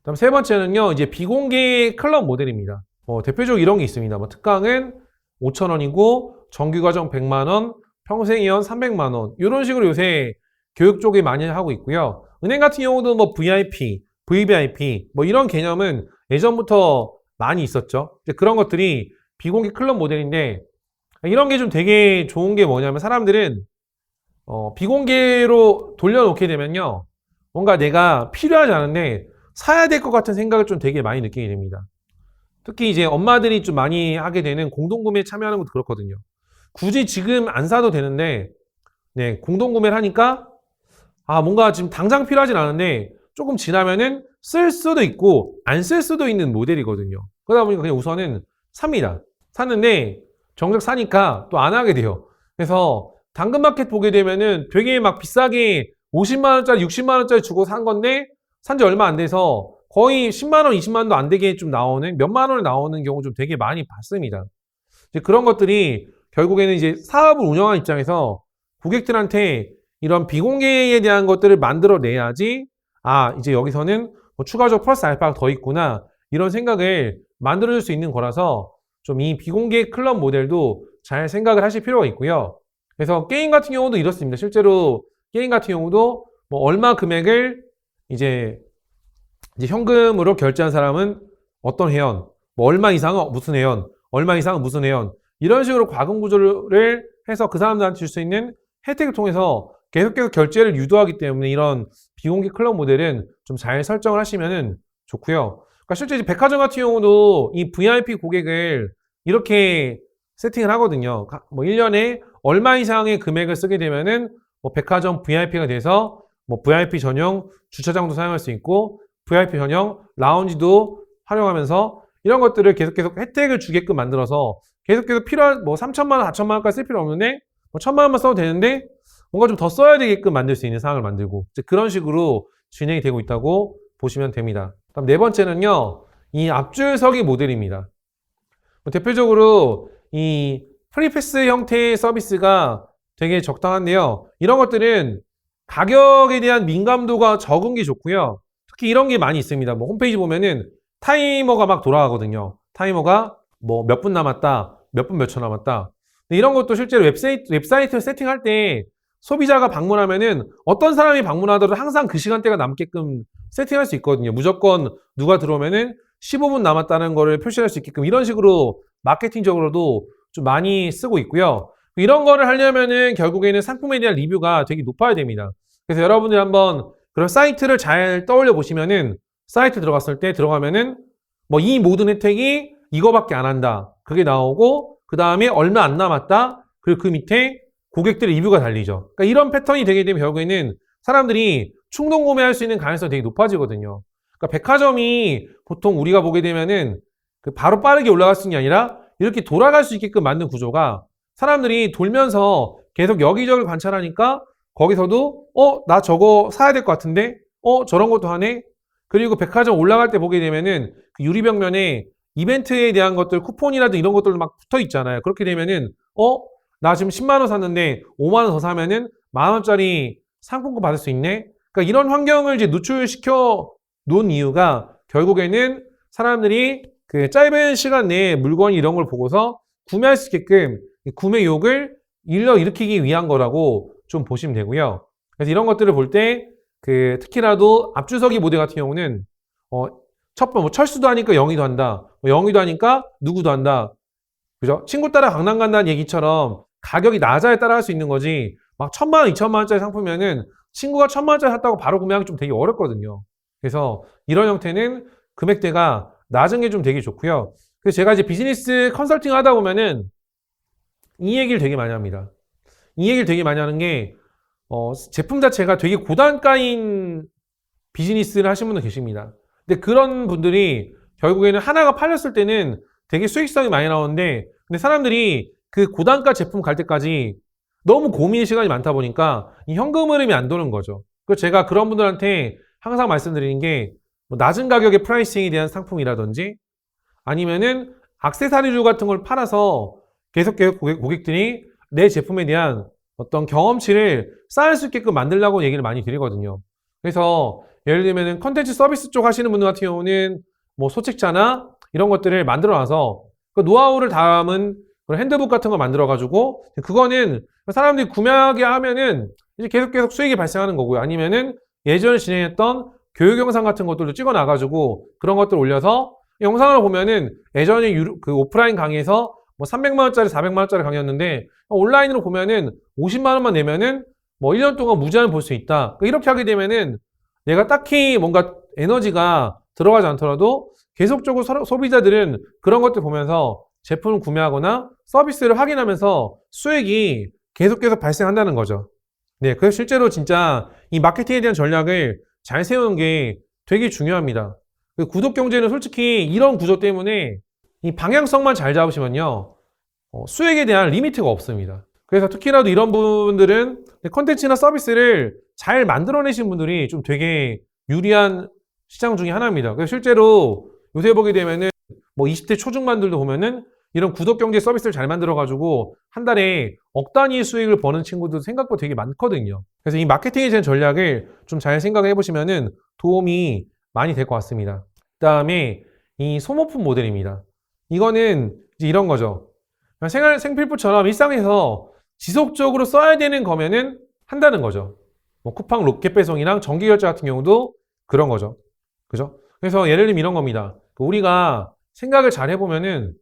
다음 세 번째는요, 이제 비공개 클럽 모델입니다. 대표적으로 이런 게 있습니다. 특강은 5,000원이고, 정규과정 100만원, 평생회원 300만원, 이런 식으로 요새 교육 쪽에 많이 하고 있고요. 은행 같은 경우도 뭐 VIP, VVIP, 뭐 이런 개념은 예전부터 많이 있었죠. 그런 것들이 비공개 클럽 모델인데, 이런 게 좀 되게 좋은 게 뭐냐면 사람들은 비공개로 돌려놓게 되면요. 뭔가 내가 필요하지 않은데 사야 될 것 같은 생각을 좀 되게 많이 느끼게 됩니다. 특히 이제 엄마들이 좀 많이 하게 되는 공동구매에 참여하는 것도 그렇거든요. 굳이 지금 안 사도 되는데 네, 공동구매를 하니까 뭔가 지금 당장 필요하진 않은데 조금 지나면은 쓸 수도 있고 안 쓸 수도 있는 모델이거든요. 그러다 보니까 그냥 우선은 삽니다. 샀는데 정작 사니까 또 안 하게 돼요. 그래서 당근마켓 보게 되면은 되게 막 비싸게 50만원짜리, 60만원짜리 주고 산 건데 산 지 얼마 안 돼서 거의 10만원, 20만원도 안 되게 좀 나오는, 몇만 원에 나오는 경우 좀 되게 많이 봤습니다. 이제 그런 것들이 결국에는 이제 사업을 운영하는 입장에서 고객들한테 이런 비공개에 대한 것들을 만들어내야지, 이제 여기서는 뭐 추가적 플러스 알파가 더 있구나, 이런 생각을 만들어줄 수 있는 거라서 좀 이 비공개 클럽 모델도 잘 생각을 하실 필요가 있고요. 그래서 게임 같은 경우도 이렇습니다. 실제로 게임 같은 경우도 뭐 얼마 금액을 이제 현금으로 결제한 사람은 어떤 회원, 뭐 얼마 이상은 무슨 회원, 얼마 이상은 무슨 회원, 이런 식으로 과금 구조를 해서 그 사람들한테 줄 수 있는 혜택을 통해서 계속 결제를 유도하기 때문에 이런 비공개 클럽 모델은 좀 잘 설정을 하시면 좋고요. 그러니까 실제 이제 백화점 같은 경우도 이 VIP 고객을 이렇게 세팅을 하거든요. 뭐 1년에 얼마 이상의 금액을 쓰게 되면은 뭐 백화점 VIP가 돼서 뭐 VIP 전용 주차장도 사용할 수 있고 VIP 전용 라운지도 활용하면서 이런 것들을 계속 혜택을 주게끔 만들어서 계속 필요한 뭐 3천만 원, 4천만 원까지 쓸 필요 없는데 뭐 1,000만 원만 써도 되는데 뭔가 좀 더 써야 되게끔 만들 수 있는 상황을 만들고 이제 그런 식으로 진행이 되고 있다고 보시면 됩니다. 다음 네 번째는요, 이 앞줄서기 모델입니다. 대표적으로 이 프리패스 형태의 서비스가 되게 적당한데요. 이런 것들은 가격에 대한 민감도가 적은 게 좋고요. 특히 이런 게 많이 있습니다. 뭐 홈페이지 보면은 타이머가 막 돌아가거든요. 타이머가 뭐 몇 분 남았다, 몇 분 몇 초 남았다. 이런 것도 실제로 웹사이트를 세팅할 때 소비자가 방문하면은 어떤 사람이 방문하더라도 항상 그 시간대가 남게끔 세팅할 수 있거든요. 무조건 누가 들어오면은 15분 남았다는 거를 표시할 수 있게끔 이런 식으로 마케팅적으로도 좀 많이 쓰고 있고요. 이런 거를 하려면은 결국에는 상품에 대한 리뷰가 되게 높아야 됩니다. 그래서 여러분들이 한번 그런 사이트를 잘 떠올려 보시면은 사이트 들어가면은 뭐 이 모든 혜택이 이거밖에 안 한다. 그게 나오고 그 다음에 얼마 안 남았다. 그리고 그 밑에 고객들의 리뷰가 달리죠. 그러니까 이런 패턴이 되게 되면 결국에는 사람들이 충동 구매할 수 있는 가능성이 되게 높아지거든요. 그러니까 백화점이 보통 우리가 보게 되면은 그 바로 빠르게 올라갈 수 있는 게 아니라 이렇게 돌아갈 수 있게끔 만든 구조가 사람들이 돌면서 계속 여기저기 관찰하니까 거기서도 나 저거 사야 될 것 같은데 저런 것도 하네. 그리고 백화점 올라갈 때 보게 되면은 그 유리벽면에 이벤트에 대한 것들, 쿠폰이라든 이런 것들도 막 붙어 있잖아요. 그렇게 되면은, 나 지금 10만 원 샀는데 5만 원 더 사면은 만 원짜리 상품권 받을 수 있네? 그러니까 이런 환경을 이제 노출시켜 놓은 이유가 결국에는 사람들이 그 짧은 시간 내에 물건 이런 걸 보고서 구매할 수 있게끔 구매 욕을 일으키기 위한 거라고 좀 보시면 되고요. 그래서 이런 것들을 볼 때 그 특히라도 앞주서기 모델 같은 경우는 첫 번째 뭐 철수도 하니까 영희도 한다. 뭐 영희도 하니까 누구도 한다. 그죠? 친구 따라 강남 간다는 얘기처럼 가격이 낮아야 따라할 수 있는 거지. 막 1,000만 원, 2,000만 원짜리 상품이면은 친구가 1,000만 원짜리 샀다고 바로 구매하기 좀 되게 어렵거든요. 그래서 이런 형태는 금액대가 낮은 게 좀 되게 좋고요. 그래서 제가 이제 비즈니스 컨설팅 하다 보면은 이 얘기를 되게 많이 합니다. 이 얘기를 되게 많이 하는 게 제품 자체가 되게 고단가인 비즈니스를 하시는 분들 계십니다. 근데 그런 분들이 결국에는 하나가 팔렸을 때는 되게 수익성이 많이 나오는데 근데 사람들이 그 고단가 제품 갈 때까지 너무 고민의 시간이 많다 보니까 이 현금 흐름이 안 도는 거죠. 그래서 제가 그런 분들한테 항상 말씀드리는 게 뭐 낮은 가격의 프라이싱에 대한 상품이라든지 아니면은 액세서리류 같은 걸 팔아서 계속 고객들이 내 제품에 대한 어떤 경험치를 쌓을 수 있게끔 만들려고 얘기를 많이 드리거든요. 그래서 예를 들면은 컨텐츠 서비스 쪽 하시는 분들 같은 경우는 뭐 소책자나 이런 것들을 만들어 놔서 그 노하우를 담은 그런 핸드북 같은 걸 만들어 가지고 그거는 사람들이 구매하게 하면은 이제 계속 수익이 발생하는 거고요. 아니면은 예전에 진행했던 교육 영상 같은 것들도 찍어 놔가지고 그런 것들 올려서 영상을 보면은 예전에 그 오프라인 강의에서 뭐 300만 원짜리, 400만 원짜리 강의였는데 온라인으로 보면은 50만 원만 내면은 뭐 1년 동안 무제한을 볼 수 있다. 이렇게 하게 되면은 내가 딱히 뭔가 에너지가 들어가지 않더라도 계속적으로 소비자들은 그런 것들 보면서 제품을 구매하거나 서비스를 확인하면서 수익이 계속 발생한다는 거죠. 네, 그래서 실제로 진짜 이 마케팅에 대한 전략을 잘 세우는 게 되게 중요합니다. 구독 경제는 솔직히 이런 구조 때문에 이 방향성만 잘 잡으시면요, 수익에 대한 리미트가 없습니다. 그래서 특히나도 이런 분들은 컨텐츠나 서비스를 잘 만들어내신 분들이 좀 되게 유리한 시장 중에 하나입니다. 그래서 실제로 요새 보게 되면은 뭐 20대 초중반들도 보면은 이런 구독 경제 서비스를 잘 만들어가지고 한 달에 억 단위 수익을 버는 친구도 생각보다 되게 많거든요. 그래서 이 마케팅에 대한 전략을 좀 잘 생각해 보시면은 도움이 많이 될 것 같습니다. 그 다음에 이 소모품 모델입니다. 이거는 이제 이런 거죠. 생필품처럼 일상에서 지속적으로 써야 되는 거면은 한다는 거죠. 뭐 쿠팡 로켓 배송이랑 정기 결제 같은 경우도 그런 거죠. 그죠? 그래서 예를 들면 이런 겁니다. 우리가 생각을 잘 해보면은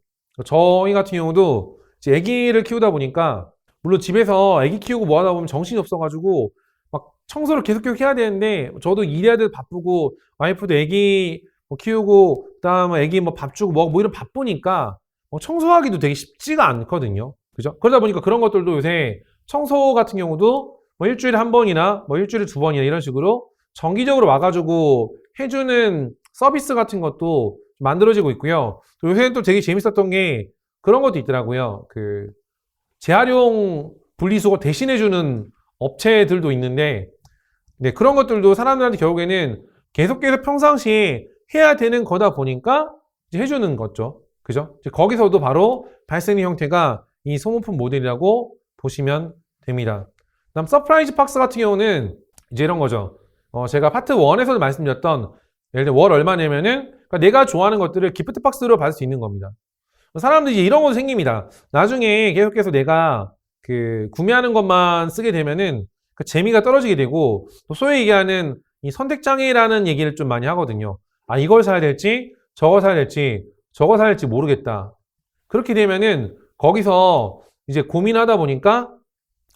저희 같은 경우도 이제 아기를 키우다 보니까 물론 집에서 아기 키우고 뭐 하다 보면 정신이 없어가지고 막 청소를 계속 해야 되는데 저도 일해야 돼도 바쁘고 와이프도 아기 뭐 키우고 그다음에 아기 뭐 밥 주고 뭐 이런 바쁘니까 청소하기도 되게 쉽지가 않거든요. 그죠? 그러다 보니까 그런 것들도 요새 청소 같은 경우도 뭐 일주일에 한 번이나 뭐 일주일에 두 번이나 이런 식으로 정기적으로 와가지고 해주는 서비스 같은 것도 만들어지고 있고요. 요새는 또 되게 재밌었던 게 그런 것도 있더라고요. 그 재활용 분리수거 대신해주는 업체들도 있는데, 네, 그런 것들도 사람들한테 결국에는 계속 평상시에 해야 되는 거다 보니까 이제 해주는 거죠. 그죠? 이제 거기서도 바로 발생의 형태가 이 소모품 모델이라고 보시면 됩니다. 그다음 서프라이즈 박스 같은 경우는 이제 이런 거죠. 제가 파트 1에서도 말씀드렸던 예를 들어 월 얼마 내면은 그러니까 내가 좋아하는 것들을 기프트 박스로 받을 수 있는 겁니다. 사람들이 이제 이런 것도 생깁니다. 나중에 계속해서 내가 그 구매하는 것만 쓰게 되면은 그 재미가 떨어지게 되고 또 소위 얘기하는 이 선택장애라는 얘기를 좀 많이 하거든요. 아, 이걸 사야 될지 저거 사야 될지 저거 사야 될지 모르겠다. 그렇게 되면은 거기서 이제 고민하다 보니까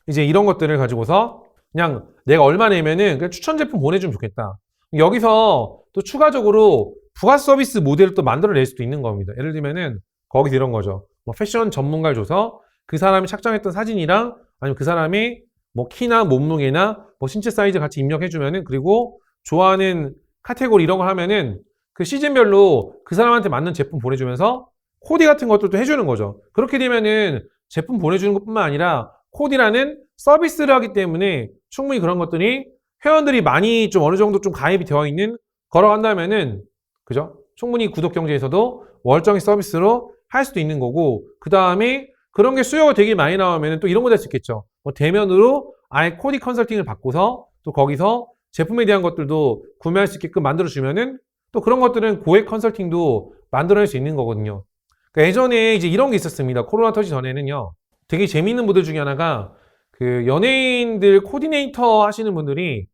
이제 이런 것들을 가지고서 그냥 내가 얼마 내면은 그냥 추천 제품 보내주면 좋겠다. 여기서 또 추가적으로 부가 서비스 모델을 또 만들어낼 수도 있는 겁니다. 예를 들면은 거기서 이런 거죠. 뭐 패션 전문가를 줘서 그 사람이 착장했던 사진이랑 아니면 그 사람이 뭐 키나 몸무게나 뭐 신체 사이즈 같이 입력해주면은 그리고 좋아하는 카테고리 이런 걸 하면은 그 시즌별로 그 사람한테 맞는 제품 보내주면서 코디 같은 것들도 해주는 거죠. 그렇게 되면은 제품 보내주는 것뿐만 아니라 코디라는 서비스를 하기 때문에 충분히 그런 것들이 회원들이 많이 좀 어느 정도 좀 가입이 되어 있는 걸어간다면은 그죠? 충분히 구독경제에서도 월정액 서비스로 할 수도 있는 거고, 그 다음에 그런 게 수요가 되게 많이 나오면 또 이런 거 될 수 있겠죠. 뭐 대면으로 아예 코디 컨설팅을 받고서 또 거기서 제품에 대한 것들도 구매할 수 있게끔 만들어주면은 또 그런 것들은 고액 컨설팅도 만들어낼 수 있는 거거든요. 그러니까 예전에 이제 이런 게 있었습니다. 코로나 터지기 전에는요. 되게 재미있는 모델 중에 하나가 그 연예인들 코디네이터 하시는 분들이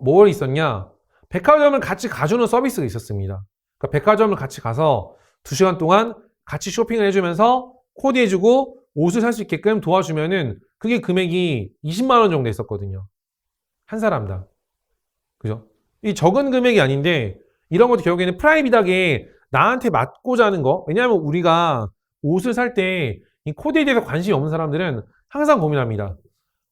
뭘 있었냐. 백화점을 같이 가주는 서비스가 있었습니다. 그러니까 백화점을 같이 가서 2시간 동안 같이 쇼핑을 해주면서 코디해주고 옷을 살 수 있게끔 도와주면은 그게 금액이 20만 원 정도 했었거든요. 한 사람당. 그죠? 이 적은 금액이 아닌데 이런 것도 결국에는 프라이빗하게 나한테 맞고자 하는 거. 왜냐하면 우리가 옷을 살 때 이 코디에 대해서 관심이 없는 사람들은 항상 고민합니다.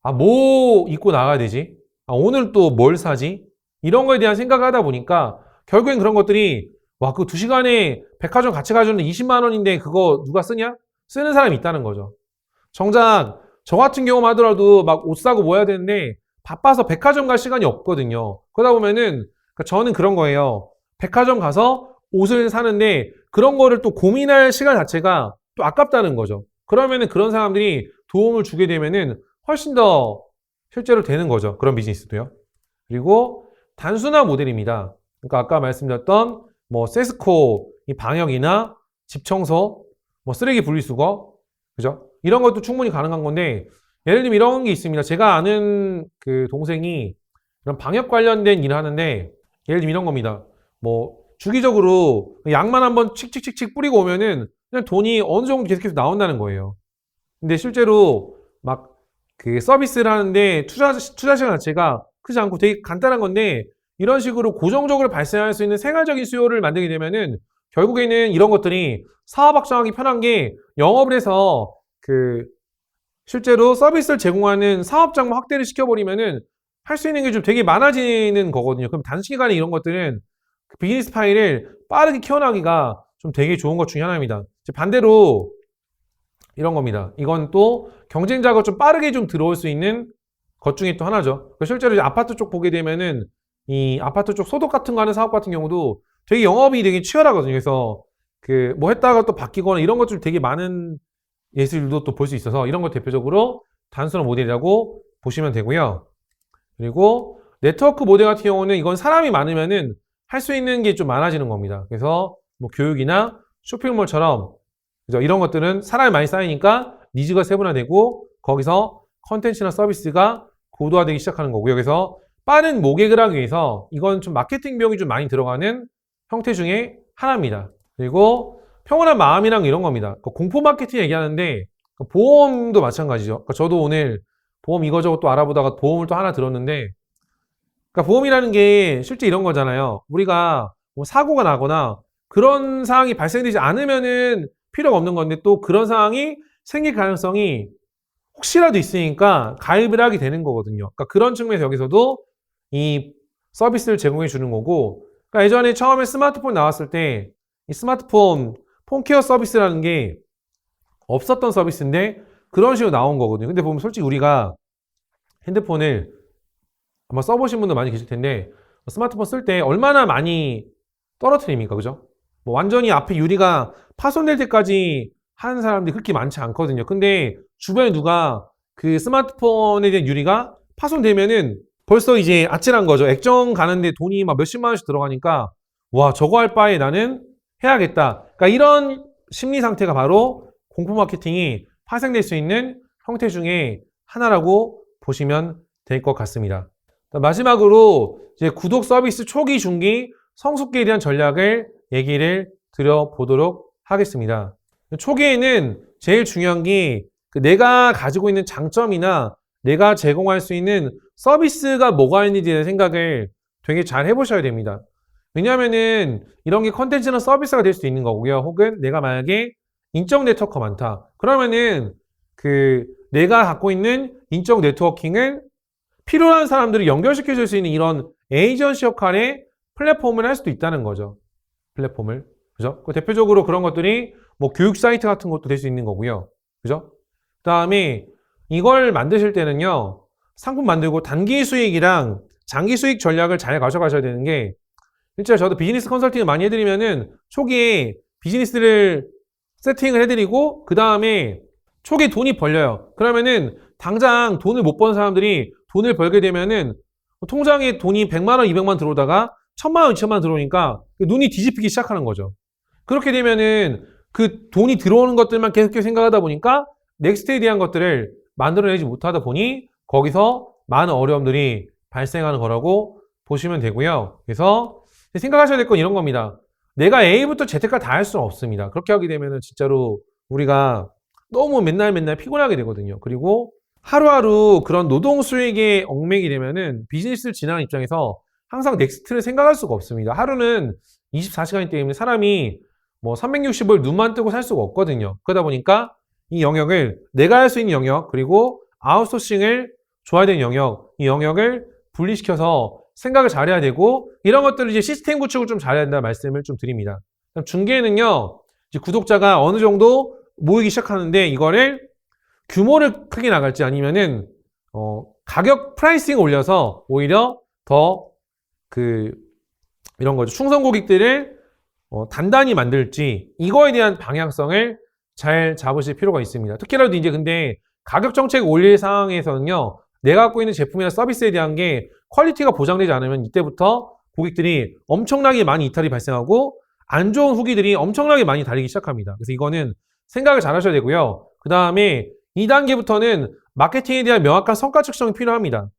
아, 뭐 입고 나가야 되지? 아, 오늘 또 뭘 사지? 이런 거에 대한 생각을 하다 보니까 결국엔 그런 것들이 와, 그 2시간에 백화점 같이 가주는데 20만 원인데 그거 누가 쓰냐? 쓰는 사람이 있다는 거죠. 정작 저 같은 경우만 하더라도 막 옷 사고 뭐 해야 되는데 바빠서 백화점 갈 시간이 없거든요. 그러다 보면은 그러니까 저는 그런 거예요. 백화점 가서 옷을 사는데 그런 거를 또 고민할 시간 자체가 또 아깝다는 거죠. 그러면은 그런 사람들이 도움을 주게 되면은 훨씬 더 실제로 되는 거죠. 그런 비즈니스도요. 그리고 단순한 모델입니다. 그러니까 아까 말씀드렸던 뭐 세스코 이 방역이나 집 청소, 뭐 쓰레기 분리수거, 그죠? 이런 것도 충분히 가능한 건데 예를 들면 이런 게 있습니다. 제가 아는 그 동생이 이런 방역 관련된 일을 하는데 예를 들면 이런 겁니다. 뭐 주기적으로 약만 한번 칙칙칙칙 뿌리고 오면은 그냥 돈이 어느 정도 계속해서 나온다는 거예요. 근데 실제로 막 그 서비스를 하는데 투자 시간 자체가 크지 않고 되게 간단한 건데 이런 식으로 고정적으로 발생할 수 있는 생활적인 수요를 만들게 되면은 결국에는 이런 것들이 사업 확장하기 편한 게 영업을 해서 그 실제로 서비스를 제공하는 사업장만 확대를 시켜버리면은 할 수 있는 게 좀 되게 많아지는 거거든요. 그럼 단시간에 이런 것들은 그 비즈니스 파일을 빠르게 키워나가기가 좀 되게 좋은 것 중에 하나입니다. 반대로 이런 겁니다. 이건 또 경쟁자가 좀 빠르게 좀 들어올 수 있는 것 중에 또 하나죠. 실제로 이제 아파트 쪽 보게 되면은 이 아파트 쪽 소독 같은 거 하는 사업 같은 경우도 되게 영업이 되게 치열하거든요. 그래서 그 뭐 했다가 또 바뀌거나 이런 것들 되게 많은 예술도 또 볼 수 있어서 이런 거 대표적으로 단순한 모델이라고 보시면 되고요. 그리고 네트워크 모델 같은 경우는 이건 사람이 많으면은 할 수 있는 게 좀 많아지는 겁니다. 그래서 뭐 교육이나 쇼핑몰처럼 그죠? 이런 것들은 사람이 많이 쌓이니까 니즈가 세분화되고 거기서 컨텐츠나 서비스가 고도화되기 시작하는 거고요. 그래서 빠른 모객을 하기 위해서 이건 좀 마케팅 비용이 좀 많이 들어가는 형태 중에 하나입니다. 그리고 평온한 마음이랑 이런 겁니다. 공포 마케팅 얘기하는데 보험도 마찬가지죠. 저도 오늘 보험 이거저거 또 알아보다가 보험을 또 하나 들었는데 그러니까 보험이라는 게 실제 이런 거잖아요. 우리가 뭐 사고가 나거나 그런 상황이 발생되지 않으면은 필요가 없는 건데 또 그런 상황이 생길 가능성이 혹시라도 있으니까 가입을 하게 되는 거거든요. 그러니까 그런 측면에서 여기서도 이 서비스를 제공해 주는 거고 그러니까 예전에 처음에 스마트폰 나왔을 때 이 스마트폰 폰케어 서비스라는 게 없었던 서비스인데 그런 식으로 나온 거거든요. 근데 보면 솔직히 우리가 핸드폰을 아마 써보신 분들 많이 계실 텐데 스마트폰 쓸 때 얼마나 많이 떨어뜨립니까? 그죠? 뭐 완전히 앞에 유리가 파손될 때까지 하는 사람들이 그렇게 많지 않거든요. 근데 주변에 누가 그 스마트폰에 대한 유리가 파손되면은 벌써 이제 아찔한 거죠. 액정 가는데 돈이 막 몇십만 원씩 들어가니까 와, 저거 할 바에 나는 해야겠다. 그러니까 이런 심리 상태가 바로 공포 마케팅이 파생될 수 있는 형태 중에 하나라고 보시면 될 것 같습니다. 마지막으로 이제 구독 서비스 초기, 중기, 성숙기에 대한 전략을 얘기를 드려보도록 하겠습니다. 초기에는 제일 중요한 게 내가 가지고 있는 장점이나 내가 제공할 수 있는 서비스가 뭐가 있는지에 대한 생각을 되게 잘 해보셔야 됩니다. 왜냐하면은 이런 게 컨텐츠나 서비스가 될 수도 있는 거고요. 혹은 내가 만약에 인적 네트워크가 많다. 그러면은 그 내가 갖고 있는 인적 네트워킹을 필요한 사람들을 연결시켜 줄 수 있는 이런 에이전시 역할의 플랫폼을 할 수도 있다는 거죠. 플랫폼을. 그죠? 대표적으로 그런 것들이 뭐 교육 사이트 같은 것도 될 수 있는 거고요. 그죠? 그 다음에 이걸 만드실 때는요, 상품 만들고 단기 수익이랑 장기 수익 전략을 잘 가져가셔야 되는 게 실제로 저도 비즈니스 컨설팅을 많이 해드리면은 초기에 비즈니스를 세팅을 해드리고 그 다음에 초기에 돈이 벌려요. 그러면은 당장 돈을 못 버는 사람들이 돈을 벌게 되면은 통장에 돈이 100만 원, 200만 원 들어오다가 1000만 원, 2000만 원 들어오니까 눈이 뒤집히기 시작하는 거죠. 그렇게 되면은 그 돈이 들어오는 것들만 계속 생각하다 보니까 넥스트에 대한 것들을 만들어내지 못하다 보니 거기서 많은 어려움들이 발생하는 거라고 보시면 되고요. 그래서 생각하셔야 될 건 이런 겁니다. 내가 A부터 Z까지 다 할 수는 없습니다. 그렇게 하게 되면은 진짜로 우리가 너무 맨날 피곤하게 되거든요. 그리고 하루하루 그런 노동 수익에 얽매이게 되면은 비즈니스를 진행하는 입장에서 항상 넥스트를 생각할 수가 없습니다. 하루는 24시간이기 때문에 사람이 뭐 365일 눈만 뜨고 살 수가 없거든요. 그러다 보니까 이 영역을 내가 할 수 있는 영역 그리고 아웃소싱을 줘야 되는 영역 이 영역을 분리시켜서 생각을 잘해야 되고 이런 것들을 이제 시스템 구축을 좀 잘해야 된다는 말씀을 좀 드립니다. 중개는요 이제 구독자가 어느 정도 모이기 시작하는데 이거를 규모를 크게 나갈지 아니면은 가격 프라이싱을 올려서 오히려 더 이런 거죠. 충성 고객들을 단단히 만들지 이거에 대한 방향성을 잘 잡으실 필요가 있습니다. 특히라도 이제 근데 가격 정책을 올릴 상황에서는요. 내가 갖고 있는 제품이나 서비스에 대한 게 퀄리티가 보장되지 않으면 이때부터 고객들이 엄청나게 많이 이탈이 발생하고 안 좋은 후기들이 엄청나게 많이 달리기 시작합니다. 그래서 이거는 생각을 잘 하셔야 되고요. 그 다음에 2단계부터는 마케팅에 대한 명확한 성과 측정이 필요합니다.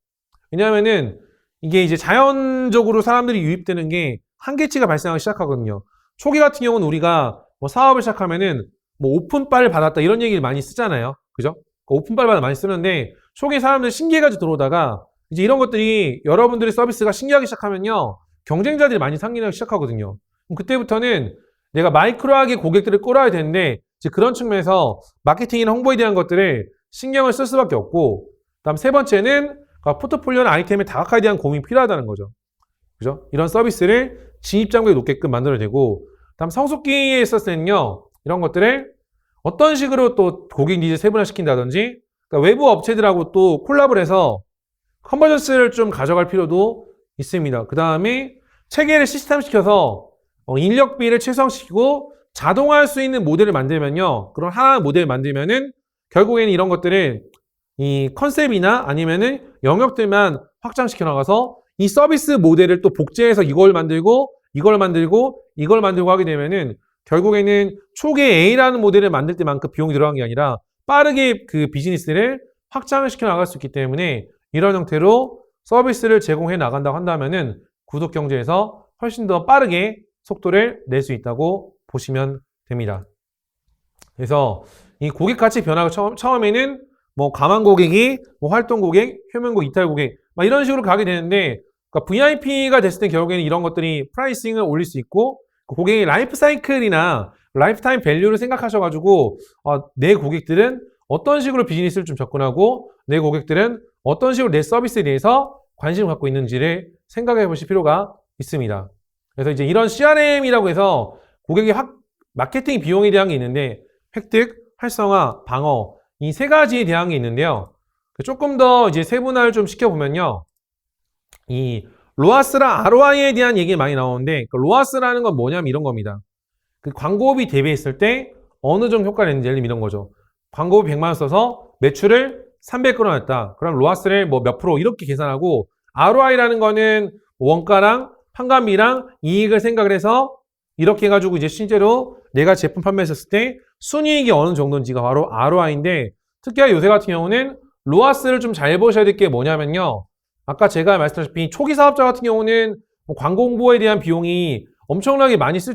왜냐하면은 이게 이제 자연적으로 사람들이 유입되는 게 한계치가 발생하기 시작하거든요. 초기 같은 경우는 우리가 뭐 사업을 시작하면은 뭐 오픈바를 받았다 이런 얘기를 많이 쓰잖아요. 그죠? 오픈바를 많이 쓰는데 초기 사람들 신기해가지고 들어오다가 이제 이런 것들이 여러분들의 서비스가 신기하기 시작하면요. 경쟁자들이 많이 상기하기 시작하거든요. 그럼 그때부터는 내가 마이크로하게 고객들을 끌어야 되는데 이제 그런 측면에서 마케팅이나 홍보에 대한 것들을 신경을 쓸 수밖에 없고 그다음 세 번째는 포트폴리오나 아이템의 다각화에 대한 고민이 필요하다는 거죠. 그죠? 이런 서비스를 진입장벽이 높게끔 만들어야 되고 다음 성숙기에 있었을 때는요. 이런 것들을 어떤 식으로 또 고객 니즈 세분화시킨다든지 그러니까 외부 업체들하고 또 콜라보를 해서 컨버전스를 좀 가져갈 필요도 있습니다. 그 다음에 체계를 시스템시켜서 인력비를 최소화시키고 자동화할 수 있는 모델을 만들면요. 그런 하나의 모델을 만들면은 결국에는 이런 것들을 이 컨셉이나 아니면은 영역들만 확장시켜 나가서 이 서비스 모델을 또 복제해서 이걸 만들고 하게 되면은 결국에는 초기 A라는 모델을 만들 때만큼 비용이 들어간 게 아니라 빠르게 그 비즈니스를 확장을 시켜 나갈 수 있기 때문에 이런 형태로 서비스를 제공해 나간다고 한다면은 구독 경제에서 훨씬 더 빠르게 속도를 낼 수 있다고 보시면 됩니다. 그래서 이 고객 가치 변화가 처음에는 뭐 가망 고객이 뭐 활동 고객, 효면 고객, 이탈 고객 막 이런 식으로 가게 되는데 그러니까 VIP가 됐을 때 결국에는 이런 것들이 프라이싱을 올릴 수 있고 고객의 라이프 사이클이나 라이프타임 밸류를 생각하셔가지고 내 고객들은 어떤 식으로 비즈니스를 좀 접근하고 내 고객들은 어떤 식으로 내 서비스에 대해서 관심을 갖고 있는지를 생각해 보실 필요가 있습니다. 그래서 이제 이런 CRM이라고 해서 고객의 마케팅 비용에 대한 게 있는데 획득, 활성화, 방어 이 세 가지에 대한 게 있는데요. 조금 더 이제 세분화를 좀 시켜보면요. 이 로아스랑 ROI에 대한 얘기 많이 나오는데 그 로아스라는 건 뭐냐면 이런 겁니다. 그 광고비 대비했을 때 어느 정도 효과를 냈는지 예를 들면 이런 거죠. 광고비 100만 원 써서 매출을 300 끌어냈다. 그럼 로아스를 뭐 몇 프로 이렇게 계산하고 ROI라는 거는 원가랑 판관비랑 이익을 생각을 해서 이렇게 해가지고 이제 실제로 내가 제품 판매했을 때 순이익이 어느 정도인지가 바로 ROI인데 특히나 요새 같은 경우는 로아스를 좀 잘 보셔야 될 게 뭐냐면요. 아까 제가 말씀드렸다시피 초기 사업자 같은 경우는 뭐 광고 홍보에 대한 비용이 엄청나게 많이 쓸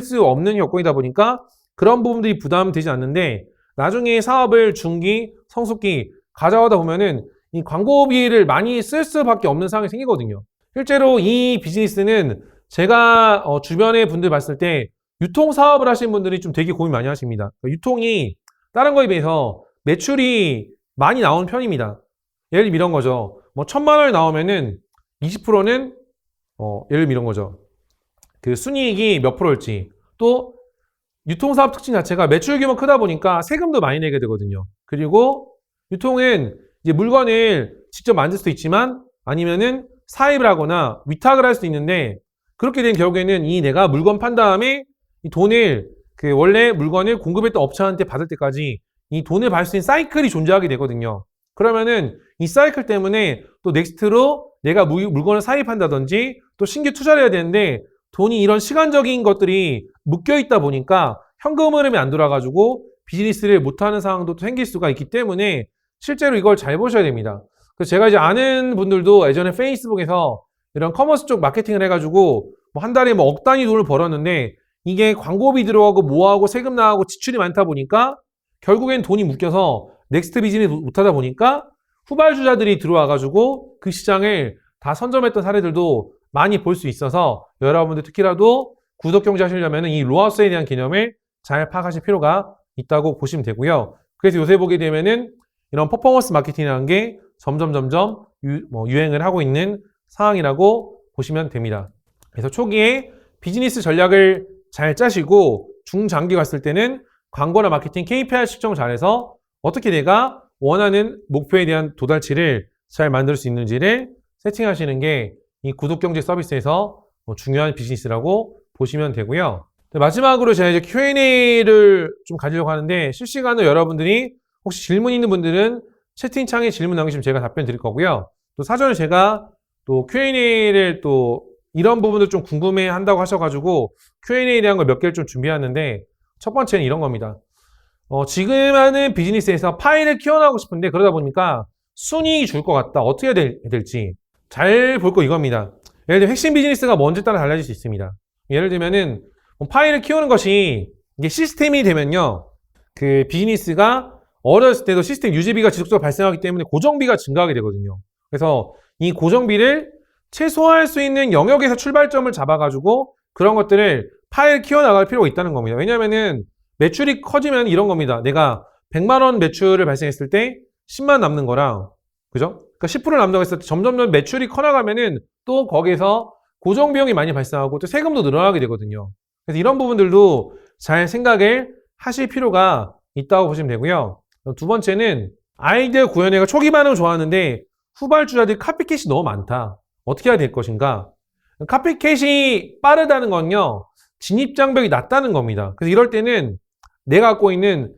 수 없는 여건이다 보니까 그런 부분들이 부담되지 않는데 나중에 사업을 중기, 성숙기 가져가다 보면은 이 광고비를 많이 쓸 수밖에 없는 상황이 생기거든요. 실제로 이 비즈니스는 제가 주변의 분들 봤을 때 유통 사업을 하시는 분들이 좀 되게 고민 많이 하십니다. 유통이 다른 거에 비해서 매출이 많이 나오는 편입니다. 예를 들면 이런 거죠. 뭐 1000만 원이 나오면은 20%는 예를 들면 이런 거죠. 그 순이익이 몇 프로일지 또 유통사업 특징 자체가 매출 규모 크다 보니까 세금도 많이 내게 되거든요. 그리고 유통은 이제 물건을 직접 만들 수도 있지만 아니면은 사입을 하거나 위탁을 할 수도 있는데 그렇게 된 결국에는 이 내가 물건 판 다음에 이 돈을 원래 물건을 공급했던 업체한테 받을 때까지 이 돈을 받을 수 있는 사이클이 존재하게 되거든요. 그러면은 이 사이클 때문에 또 넥스트로 내가 물건을 사입한다든지 또 신규 투자를 해야 되는데 돈이 이런 시간적인 것들이 묶여 있다 보니까 현금 흐름이 안 돌아가지고 비즈니스를 못하는 상황도 생길 수가 있기 때문에 실제로 이걸 잘 보셔야 됩니다. 그래서 제가 이제 아는 분들도 예전에 페이스북에서 이런 커머스 쪽 마케팅을 해가지고 뭐 한 달에 뭐 억 단위 돈을 벌었는데 이게 광고비 들어가고 뭐하고 세금 나가고 지출이 많다 보니까 결국엔 돈이 묶여서 넥스트 비즈니스 못하다 보니까 후발주자들이 들어와가지고 그 시장을 다 선점했던 사례들도 많이 볼 수 있어서 여러분들 특히라도 구독경제 하시려면 이 로하우스에 대한 개념을 잘 파악하실 필요가 있다고 보시면 되고요. 그래서 요새 보게 되면은 이런 퍼포먼스 마케팅이라는 게 점점 유행을 하고 있는 상황이라고 보시면 됩니다. 그래서 초기에 비즈니스 전략을 잘 짜시고 중장기 갔을 때는 광고나 마케팅 KPI 측정을 잘해서 어떻게 내가 원하는 목표에 대한 도달치를 잘 만들 수 있는지를 세팅하시는 게 이 구독경제 서비스에서 중요한 비즈니스라고 보시면 되고요. 마지막으로 제가 이제 Q&A를 좀 가지려고 하는데 실시간으로 여러분들이 혹시 질문 있는 분들은 채팅창에 질문 남기시면 제가 답변 드릴 거고요. 또 사전에 제가 또 Q&A를 또 이런 부분도 좀 궁금해 한다고 하셔가지고 Q&A에 대한 걸 몇 개를 좀 준비해왔는데 첫 번째는 이런 겁니다. 지금 하는 비즈니스에서 파일을 키워나가고 싶은데 그러다 보니까 순이익이 줄 것 같다. 어떻게 해야 될지 잘 볼 거 이겁니다. 예를 들면 핵심 비즈니스가 뭔지 따라 달라질 수 있습니다. 예를 들면은 파일을 키우는 것이 이게 시스템이 되면요. 그 비즈니스가 어렸을 때도 시스템 유지비가 지속적으로 발생하기 때문에 고정비가 증가하게 되거든요. 그래서 이 고정비를 최소화할 수 있는 영역에서 출발점을 잡아가지고 그런 것들을 파일 키워나갈 필요가 있다는 겁니다. 왜냐면은 매출이 커지면 이런 겁니다. 내가 100만 원 매출을 발생했을 때 10만 남는 거랑, 그죠? 그러니까 10% 남는다고 했을 때 점점 매출이 커나가면은 또 거기에서 고정 비용이 많이 발생하고 또 세금도 늘어나게 되거든요. 그래서 이런 부분들도 잘 생각을 하실 필요가 있다고 보시면 되고요. 두 번째는 아이디어 구현회가 초기 반응을 좋아하는데 후발주자들이 카피캣이 너무 많다. 어떻게 해야 될 것인가? 카피캣이 빠르다는 건요. 진입장벽이 낮다는 겁니다. 그래서 이럴 때는 내가 갖고 있는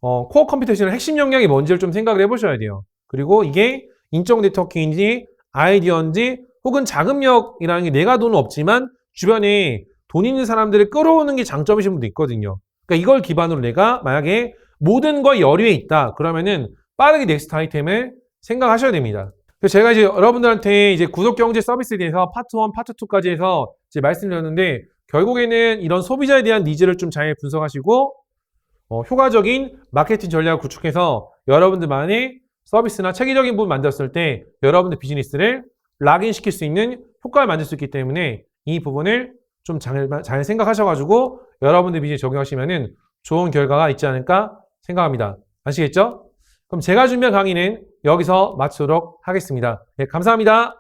코어 컴피ten시의 핵심 역량이 뭔지를 좀 생각을 해보셔야 돼요. 그리고 이게 인적 네트워크인지 아이디어인지 혹은 자금력이라는 게 내가 돈은 없지만 주변에 돈 있는 사람들을 끌어오는 게 장점이신 분도 있거든요. 그러니까 이걸 기반으로 내가 만약에 모든 거 여류에 있다. 그러면은 빠르게 넥스트 아이템을 생각하셔야 됩니다. 그래서 제가 이제 여러분들한테 이제 구독경제 서비스에 대해서 파트 1, 파트 2까지 해서 이제 말씀드렸는데 결국에는 이런 소비자에 대한 니즈를 좀 잘 분석하시고 효과적인 마케팅 전략을 구축해서 여러분들만의 서비스나 체계적인 부분 만들었을 때 여러분들 비즈니스를 락인시킬 수 있는 효과를 만들 수 있기 때문에 이 부분을 좀 잘 생각하셔가지고 여러분들 비즈니스 적용하시면은 좋은 결과가 있지 않을까 생각합니다. 아시겠죠? 그럼 제가 준비한 강의는 여기서 마치도록 하겠습니다. 네, 감사합니다.